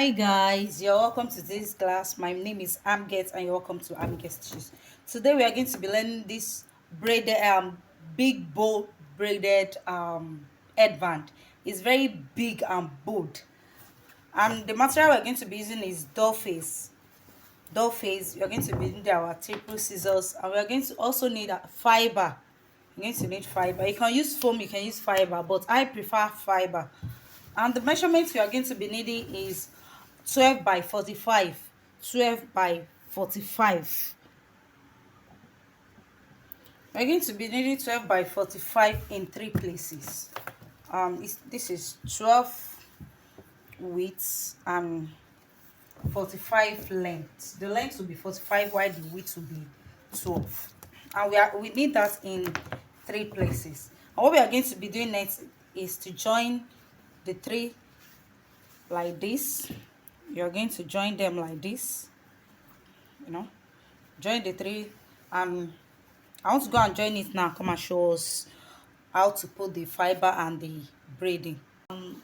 Hi guys, you're welcome to this class. My name is Amget and you're welcome to Amget Teaches. Today we are going to be learning this braided big bow braided headband. It's very big and bold. And the material we're going to be using is doll face. Doll face, we're going to be using our staple scissors, and we're going to also need a fiber. You're going to need fiber. You can use foam, you can use fiber, but I prefer fiber. And the measurements you are going to be needing is 12 by 45. 12 by 45. We're going to be needing 12 by 45 in three places. This is 12 width and 45 length. The length will be 45 while the width will be 12. And we need that in three places. And what we are going to be doing next is to join the three like this. You're going to join them like this, join the three. I want to go and join it now. Come and show us how to put the fiber and the braiding.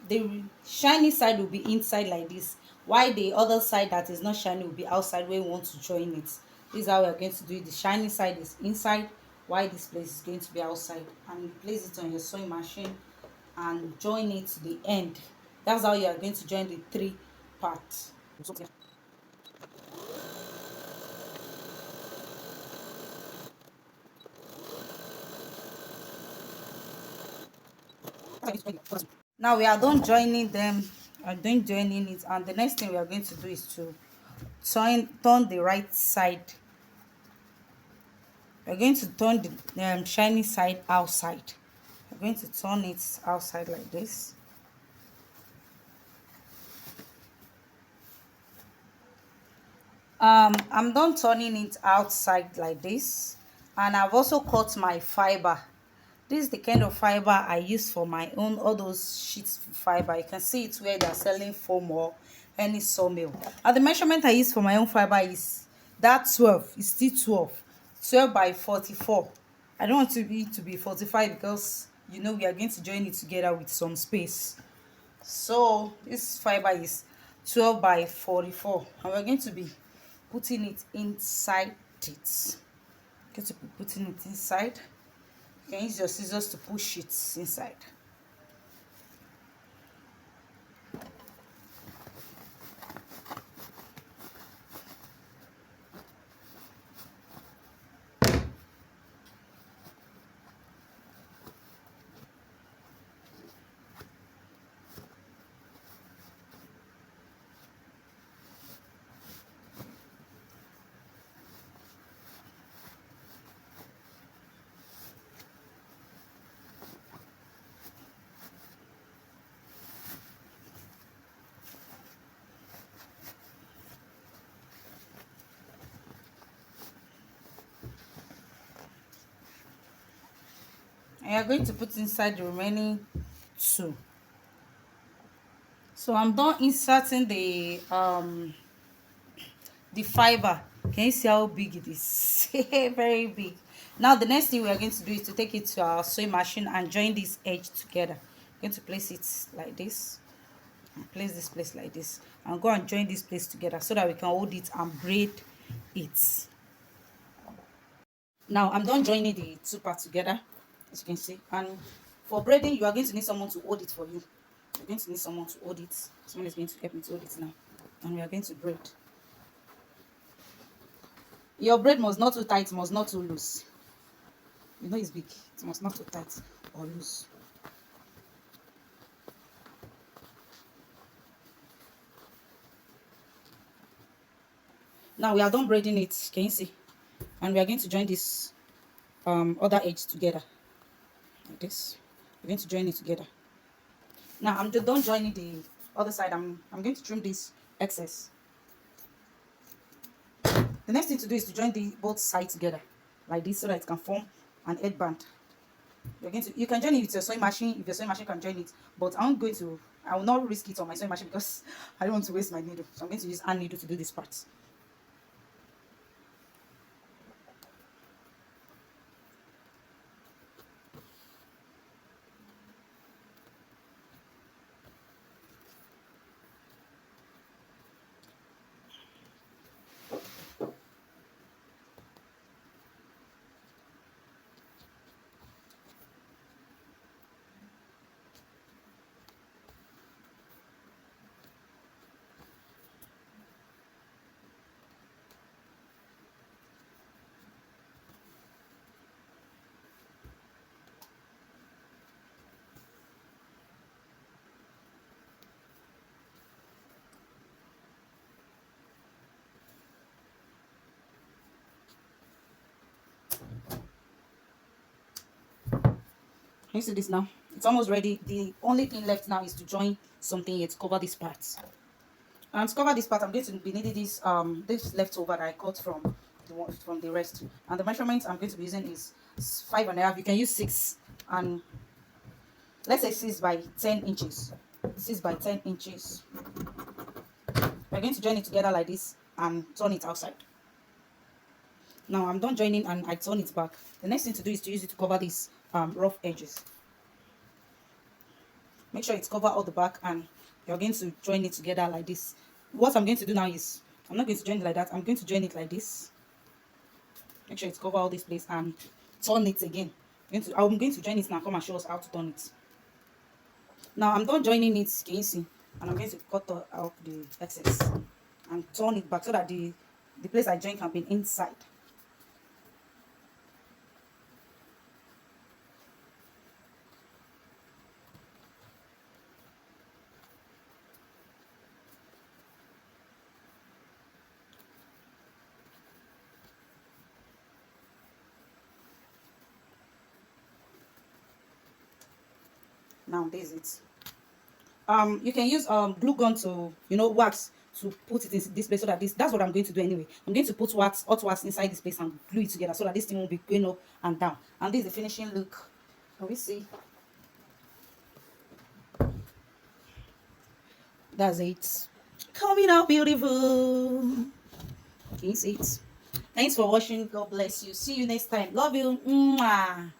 The shiny side will be inside like this, while the other side that is not shiny will be outside when we want to join it. This is how we are going to do it. The shiny side is inside, while this place is going to be outside, and you place it on your sewing machine and join it to the end. That's how you are going to join the three parts. Now we are done joining them. I'm done joining it, and the next thing we are going to do is to turn the right side. We're going to turn the shiny side outside. We're going to turn it outside like this. I'm done turning it outside like this, and I've also cut my fiber. This is the kind of fiber I use for my own, all those sheets fiber. You can see it where they're selling foam or any sawmill. And the measurement I use for my own fiber is that 12. It's still 12. 12 by 44. I don't want it to be 45 because we are going to join it together with some space. So this fiber is 12 by 44, and we're going to be putting it inside it. Going to be putting it inside. You can use your scissors to push it inside. And you're going to put inside the remaining two. So I'm done inserting the fiber. Can you see how big it is? Very big. Now the next thing we are going to do is to take it to our sewing machine and join this edge together. I'm going to place it like this, and place this place like this, and go and join this place together so that we can hold it and braid it. Now I'm done joining the two parts together, as you can see. And for braiding, you are going to need someone to hold it for you. You're going to need someone to hold it. Someone is going to help me to hold it now, and we are going to braid. Your braid must not too tight, must not too loose. It's big. It must not too tight or loose. Now we are done braiding it. Can you see? And we are going to join this other edge together like this. We're going to join it together. Now I'm done joining the other side. I'm going to trim this excess. The next thing to do is to join the both sides together like this so that it can form an headband. You can join it with your sewing machine if your sewing machine can join it, but I will not risk it on my sewing machine because I don't want to waste my needle. So I'm going to use hand needle to do this part. you see this now? It's almost ready. The only thing left now is to join something here to cover this part. And to cover this part, I'm going to be needing this leftover that I cut from the rest. And the measurement I'm going to be using is 5.5. You can use 6, and let's say 6 by 10 inches. 6 by 10 inches. We're going to join it together like this and turn it outside. Now I'm done joining and I turn it back. The next thing to do is to use it to cover these rough edges. Make sure it's cover all the back, and you're going to join it together like this. What I'm going to do now is, I'm not going to join it like that. I'm going to join it like this. Make sure it's cover all this place and turn it again. I'm going to join it now. Come and show us how to turn it. Now I'm done joining it. Can you see? And I'm going to cut out the excess and turn it back so that the place I joined can be inside. Now this is it. You can use glue gun to wax to put it in this place, so that that's what I'm going to do anyway. I'm going to put hot wax inside this place and glue it together so that this thing won't be going up and down. And this is the finishing look. Can we see? That's it. Coming out beautiful. Can you see it? Thanks for watching. God bless you. See you next time. Love you. Mwah.